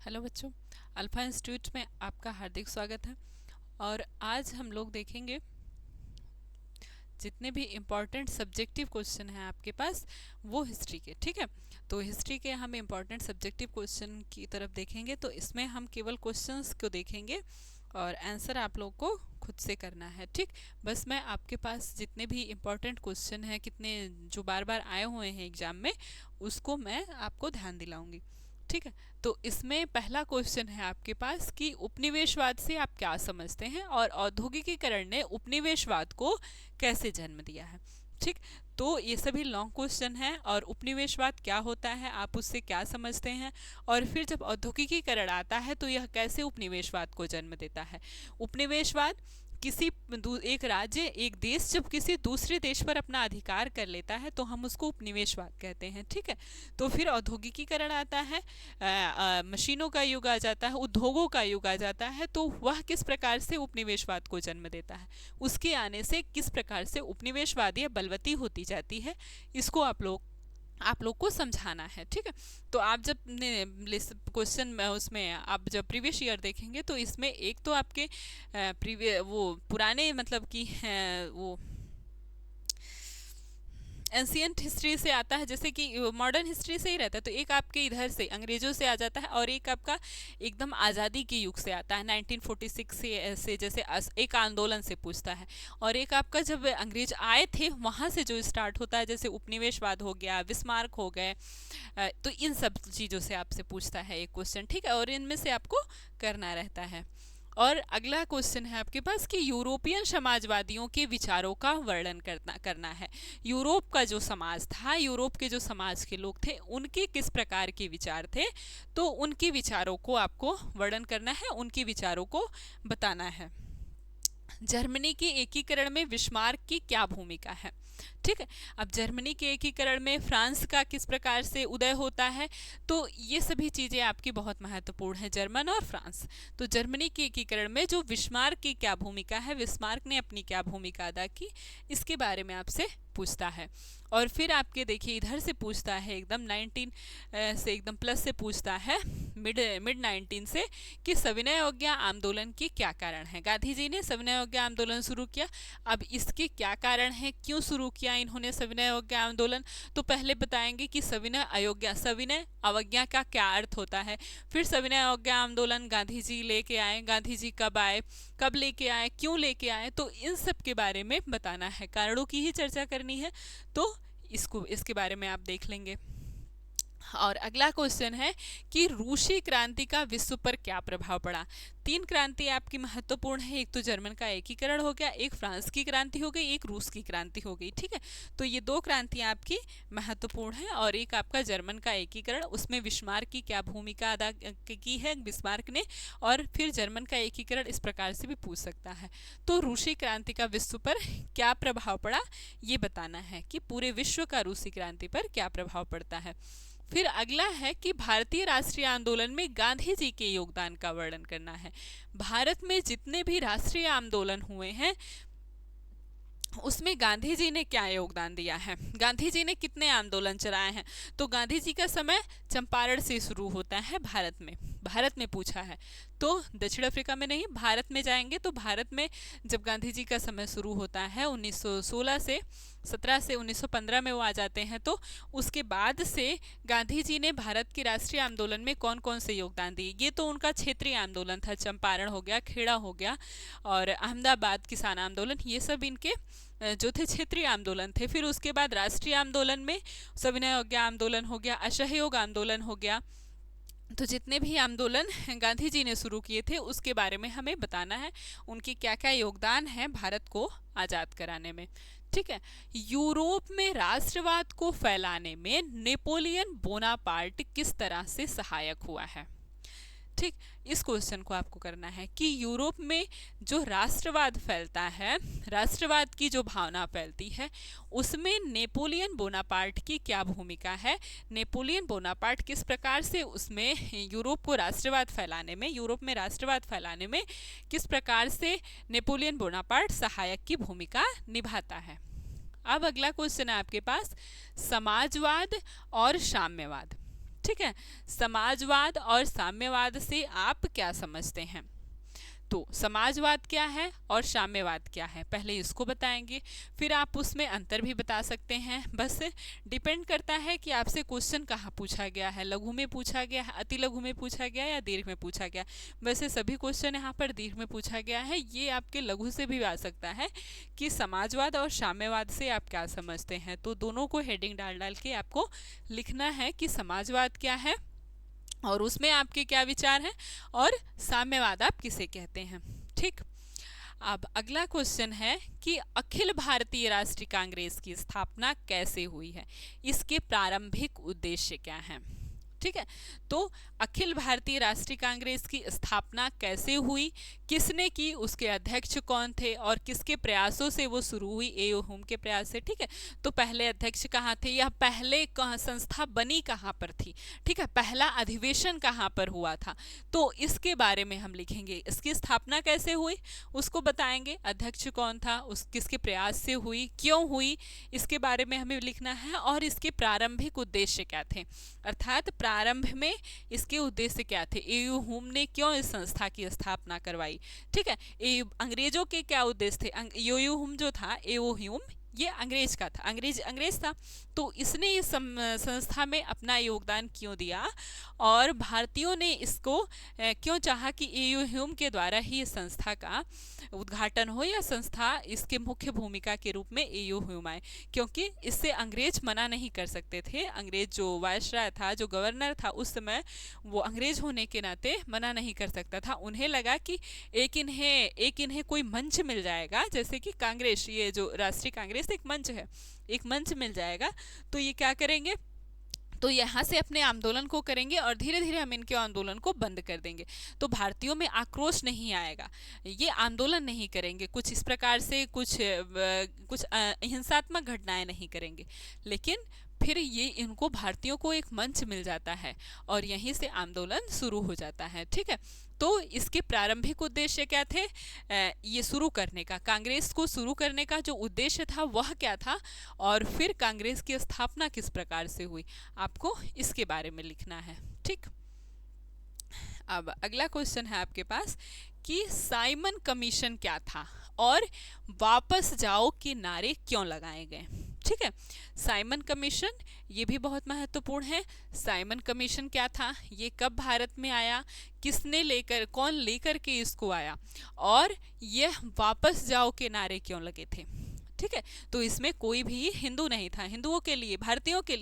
Hello बच्चों, alpha institute में आपका हार्दिक स्वागत है। और आज हम लोग देखेंगे जितने भी इम्पॉर्टेंट सब्जेक्टिव क्वेश्चन हैं आपके पास वो हिस्ट्री के। ठीक है, तो हिस्ट्री के हम इम्पॉर्टेंट सब्जेक्टिव क्वेश्चन की तरफ देखेंगे। तो इसमें हम केवल क्वेश्चंस को देखेंगे और आंसर आप लोग को खुद से करना है। ठीक, बस मैं आपके पास जितने भी इम्पॉर्टेंट क्वेश्चन हैं, कितने जो बार बार आए हुए हैं एग्जाम में, उसको मैं आपको ध्यान दिलाऊंगी। ठीक है, तो इसमें पहला क्वेश्चन है आपके पास कि उपनिवेशवाद से आप क्या समझते हैं और औद्योगिकीकरण ने उपनिवेशवाद को कैसे जन्म दिया है। ठीक, तो ये सभी लॉन्ग क्वेश्चन हैं। और उपनिवेशवाद क्या होता है, आप उससे क्या समझते हैं, और फिर जब औद्योगिकीकरण आता है तो यह कैसे उपनिवेशवाद को जन्म देता है। उपनिवेशवाद किसी एक राज्य, एक देश जब किसी दूसरे देश पर अपना अधिकार कर लेता है तो हम उसको उपनिवेशवाद कहते हैं। ठीक है, तो फिर औद्योगिकीकरण आता है, मशीनों का युग आ जाता है, उद्योगों का युग आ जाता है, तो वह किस प्रकार से उपनिवेशवाद को जन्म देता है, उसके आने से किस प्रकार से उपनिवेशवाद या बलवती होती जाती है, इसको आप लोग को समझाना है। ठीक है, तो आप जब क्वेश्चन में उसमें आप जब प्रीवियस ईयर देखेंगे तो इसमें एक तो आपके वो पुराने मतलब कि वो एंशियंट हिस्ट्री से आता है, जैसे कि मॉडर्न हिस्ट्री से ही रहता है। तो एक आपके इधर से अंग्रेजों से आ जाता है और एक आपका एकदम आज़ादी के युग से आता है, 1946 से जैसे एक आंदोलन से पूछता है। और एक आपका जब अंग्रेज आए थे वहाँ से जो स्टार्ट होता है, जैसे उपनिवेशवाद हो गया, बिस्मार्क हो गए, तो इन सब चीज़ों से आपसे पूछता है एक क्वेश्चन। ठीक है, और इनमें से आपको करना रहता है। और अगला क्वेश्चन है आपके पास कि यूरोपियन समाजवादियों के विचारों का वर्णन करना है। यूरोप का जो समाज था, यूरोप के जो समाज के लोग थे, उनके किस प्रकार के विचार थे, तो उनके विचारों को आपको वर्णन करना है, उनके विचारों को बताना है। जर्मनी के एकीकरण में बिस्मार्क की क्या भूमिका है। ठीक है, अब जर्मनी के एकीकरण में फ्रांस का किस प्रकार से उदय होता है, तो ये सभी चीज़ें आपकी बहुत महत्वपूर्ण है, जर्मन और फ्रांस। तो जर्मनी के एकीकरण में जो बिस्मार्क की क्या भूमिका है, बिस्मार्क ने अपनी क्या भूमिका अदा की, इसके बारे में आपसे पूछता है। और फिर आपके देखिए इधर से पूछता है एकदम 19 से एकदम प्लस से पूछता है, मिड 19 से, कि सविनय अवज्ञा आंदोलन के क्या कारण है। गांधी जी ने सविनय अवज्ञा आंदोलन शुरू किया, अब इसके क्या कारण है, क्यों शुरू किया इन्होंने सविनय अवज्ञा आंदोलन, तो पहले बताएंगे कि सविनय अवज्ञा का क्या अर्थ होता है। फिर सविनय अवज्ञा आंदोलन गांधी जी लेके आए, गांधी जी कब आए, कब लेके आए, क्यों लेके आए, तो इन सब के बारे में बताना है, कारणों की ही चर्चा करनी है। तो इसके बारे में आप देख लेंगे। और अगला क्वेश्चन है कि रूसी क्रांति का विश्व पर क्या प्रभाव पड़ा। तीन क्रांति आपकी महत्वपूर्ण है, एक तो जर्मन का एकीकरण हो गया, एक फ्रांस की क्रांति हो गई, एक रूस की क्रांति हो गई। ठीक है, तो ये दो क्रांतियां आपकी महत्वपूर्ण है। और एक आपका जर्मन का एकीकरण, उसमें बिस्मार्क की क्या भूमिका अदा की है बिस्मार्क ने, और फिर जर्मन का एकीकरण इस प्रकार से भी पूछ सकता है। तो रूसी क्रांति का विश्व पर क्या प्रभाव पड़ा, ये बताना है कि पूरे विश्व का रूसी क्रांति पर क्या प्रभाव पड़ता है। फिर अगला है कि भारतीय राष्ट्रीय आंदोलन में गांधी जी के योगदान का वर्णन करना है। भारत में जितने भी राष्ट्रीय आंदोलन हुए हैं उसमें गांधी जी ने क्या योगदान दिया है, गांधी जी ने कितने आंदोलन चलाए हैं। तो गांधी जी का समय चंपारण से शुरू होता है, भारत में पूछा है। तो दक्षिण अफ्रीका में नहीं, भारत में जाएंगे तो भारत में जब गांधी जी का समय शुरू होता है 1916 से 17 से 1915 में वो आ जाते हैं, तो उसके बाद से गांधी जी ने भारत के राष्ट्रीय आंदोलन में कौन कौन से योगदान दिए। ये तो उनका क्षेत्रीय आंदोलन था, चंपारण हो गया, खेड़ा हो गया, और अहमदाबाद किसान आंदोलन, ये सब इनके जो थे क्षेत्रीय आंदोलन थे। फिर उसके बाद राष्ट्रीय आंदोलन में सविनय अवज्ञा आंदोलन हो गया, असहयोग आंदोलन हो गया। तो जितने भी आंदोलन गांधी जी ने शुरू किए थे उसके बारे में हमें बताना है, उनकी क्या क्या योगदान है भारत को आज़ाद कराने में। ठीक है, यूरोप में राष्ट्रवाद को फैलाने में नेपोलियन बोनापार्ट किस तरह से सहायक हुआ है। ठीक, इस क्वेश्चन को आपको करना है कि यूरोप में जो राष्ट्रवाद फैलता है, राष्ट्रवाद की जो भावना फैलती है, उसमें नेपोलियन बोनापार्ट की क्या भूमिका है, नेपोलियन बोनापार्ट किस प्रकार से उसमें यूरोप को राष्ट्रवाद फैलाने में, यूरोप में राष्ट्रवाद फैलाने में किस प्रकार से नेपोलियन बोनापार्ट सहायक की भूमिका निभाता है। अब अगला क्वेश्चन है आपके पास समाजवाद और साम्यवाद। ठीक है, समाजवाद और साम्यवाद से आप क्या समझते हैं? तो समाजवाद क्या है और साम्यवाद क्या है, पहले इसको बताएंगे, फिर आप उसमें अंतर भी बता सकते हैं। बस डिपेंड करता है कि आपसे क्वेश्चन कहाँ पूछा गया है, लघु में पूछा गया है, अति लघु में पूछा गया या दीर्घ में पूछा गया। वैसे सभी क्वेश्चन यहाँ पर दीर्घ में पूछा गया है। ये आपके लघु से भी आ सकता है कि समाजवाद और साम्यवाद से आप क्या समझते हैं। तो दोनों को हेडिंग डाल डाल के आपको लिखना है कि समाजवाद क्या है और उसमें आपके क्या विचार हैं, और साम्यवाद आप किसे कहते हैं। ठीक, अब अगला क्वेश्चन है कि अखिल भारतीय राष्ट्रीय कांग्रेस की स्थापना कैसे हुई है, इसके प्रारंभिक उद्देश्य क्या हैं। ठीक है, तो अखिल भारतीय राष्ट्रीय कांग्रेस की स्थापना कैसे हुई, किसने की, उसके अध्यक्ष कौन थे और किसके प्रयासों से वो शुरू हुई, एओ हुम के प्रयास से। ठीक है, तो पहले अध्यक्ष कहाँ थे या पहले संस्था बनी कहाँ पर थी, ठीक है, पहला अधिवेशन कहाँ पर हुआ था, तो इसके बारे में हम लिखेंगे। इसकी स्थापना कैसे हुई उसको बताएंगे, अध्यक्ष कौन था, उस किसके प्रयास से हुई, क्यों हुई, इसके बारे में हमें लिखना है, और इसके प्रारंभिक उद्देश्य क्या थे, अर्थात प्रारंभ में इसके उद्देश्य क्या थे, एओ हुम ने क्यों इस संस्था की स्थापना करवाई। ठीक है, अंग्रेजों के क्या उद्देश्य थे, एओ हुम जो था, एओ हुम ये अंग्रेज का था, अंग्रेज था, तो इसने इस संस्था में अपना योगदान क्यों दिया और भारतीयों ने इसको क्यों चाहा कि एओ ह्यूम के द्वारा ही इस संस्था का उद्घाटन हो या संस्था इसके मुख्य भूमिका के रूप में एओ ह्यूम आए, क्योंकि इससे अंग्रेज मना नहीं कर सकते थे। अंग्रेज जो वायसराय था, जो गवर्नर था उस समय, वो अंग्रेज होने के नाते मना नहीं कर सकता था। उन्हें लगा कि एक इन्हें कोई मंच मिल जाएगा, जैसे कि कांग्रेस, ये जो राष्ट्रीय कांग्रेस एक मंच है, एक मंच मिल जाएगा, तो ये क्या करेंगे, तो यहाँ से अपने आंदोलन को करेंगे और धीरे धीरे हम इनके आंदोलन को बंद कर देंगे। तो भारतीयों में आक्रोश नहीं आएगा, ये आंदोलन नहीं करेंगे, कुछ इस प्रकार से कुछ हिंसात्मक घटनाएं नहीं करेंगे, लेकिन फिर ये इनको भारतीयों को एक मंच मिल जाता है और यहीं से आंदोलन शुरू हो जाता है। ठीक है, तो इसके प्रारंभिक उद्देश्य क्या थे, ये शुरू करने का, कांग्रेस को शुरू करने का जो उद्देश्य था वह क्या था, और फिर कांग्रेस की स्थापना किस प्रकार से हुई, आपको इसके बारे में लिखना है। ठीक, अब अगला क्वेश्चन है आपके पास कि साइमन कमीशन क्या था और वापस जाओ के नारे क्यों लगाए गए। ठीक है, साइमन कमीशन ये भी बहुत महत्वपूर्ण है। साइमन कमीशन क्या था, ये कब भारत में आया, किसने लेकर, कौन लेकर के इसको आया, और यह वापस जाओ के नारे क्यों लगे थे। ठीक है, तो इसमें कोई भी हिंदू नहीं था, हिंदुओं के लिए, भारतीयों के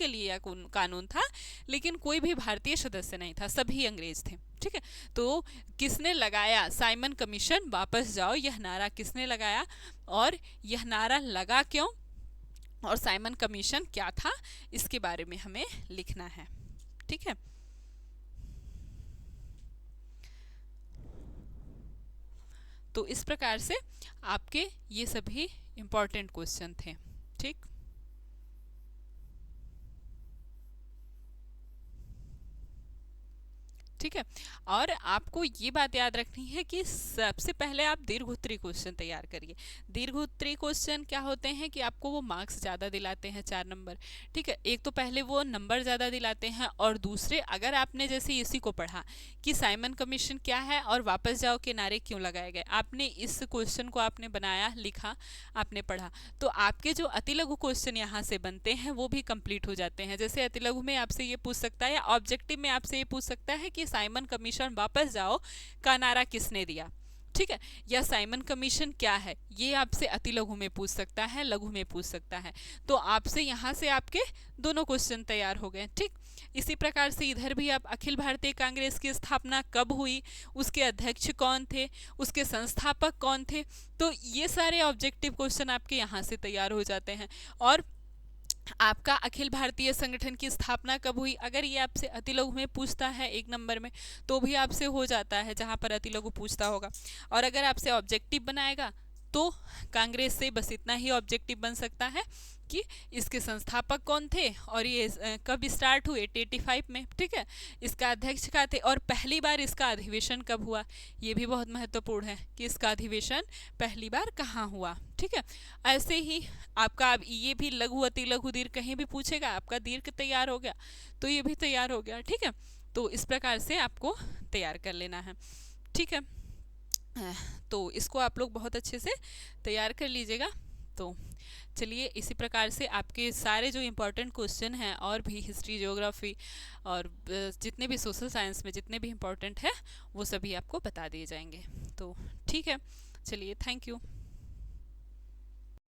लिए यह कानून था, लेकिन कोई भी भारतीय सदस्य नहीं था, सभी अंग्रेज थे। ठीक है, तो किसने लगाया साइमन कमीशन वापस जाओ, यह नारा किसने लगाया और यह नारा लगा क्यों, और साइमन कमीशन क्या था, इसके बारे में हमें लिखना है। ठीक है, तो इस प्रकार से आपके ये सभी इम्पोर्टेंट क्वेश्चन थे। ठीक, ठीक है, और आपको ये बात याद रखनी है कि सबसे पहले आप दीर्घोत्तरी क्वेश्चन तैयार करिए। दीर्घोत्तरी क्वेश्चन क्या होते हैं कि आपको वो मार्क्स ज़्यादा दिलाते हैं, 4 नंबर। ठीक है, एक तो पहले वो नंबर ज़्यादा दिलाते हैं, और दूसरे अगर आपने जैसे इसी को पढ़ा कि साइमन कमीशन क्या है और वापस जाओ के नारे क्यों लगाए गए, आपने इस क्वेश्चन को आपने बनाया, लिखा, आपने पढ़ा, तो आपके जो अतिलघु क्वेश्चन यहाँ से बनते हैं वो भी कंप्लीट हो जाते हैं। जैसे अतिलघु में आपसे ये पूछ सकता है या ऑब्जेक्टिव में आपसे ये पूछ सकता है कि साइमन कमीशन वापस जाओ का नारा किसने दिया। ठीक है, या साइमन कमीशन क्या है, ये आपसे अति लघु में पूछ सकता है, लघु में पूछ सकता है, तो आपसे यहाँ से आपके दोनों क्वेश्चन तैयार हो गए। ठीक, इसी प्रकार से इधर भी आप अखिल भारतीय कांग्रेस की स्थापना कब हुई, उसके अध्यक्ष कौन थे, उसके संस्थापक कौन थे, तो ये सारे ऑब्जेक्टिव क्वेश्चन आपके यहाँ से तैयार हो जाते हैं। और आपका अखिल भारतीय संगठन की स्थापना कब हुई, अगर ये आपसे अतिलघु में पूछता है 1 नंबर में, तो भी आपसे हो जाता है जहाँ पर अतिलघु पूछता होगा। और अगर आपसे ऑब्जेक्टिव बनाएगा तो कांग्रेस से बस इतना ही ऑब्जेक्टिव बन सकता है कि इसके संस्थापक कौन थे और ये कब स्टार्ट हुए, 1885 में, ठीक है। इसका अध्यक्ष क्या थे और पहली बार इसका अधिवेशन कब हुआ, ये भी बहुत महत्वपूर्ण है कि इसका अधिवेशन पहली बार कहाँ हुआ, ठीक है। ऐसे ही आपका अब ये भी लघु अति लघु दीर्घ कहीं भी पूछेगा, आपका दीर्घ तैयार हो गया तो ये भी तैयार हो गया, ठीक है। तो इस प्रकार से आपको तैयार कर लेना है, ठीक है। तो इसको आप लोग बहुत अच्छे से तैयार कर लीजिएगा। तो चलिए इसी प्रकार से आपके सारे जो इम्पोर्टेंट क्वेश्चन हैं और भी हिस्ट्री, ज्योग्राफी और जितने भी सोशल साइंस में जितने भी इम्पोर्टेंट है वो सभी आपको बता दिए जाएंगे। तो ठीक है, चलिए, थैंक यू।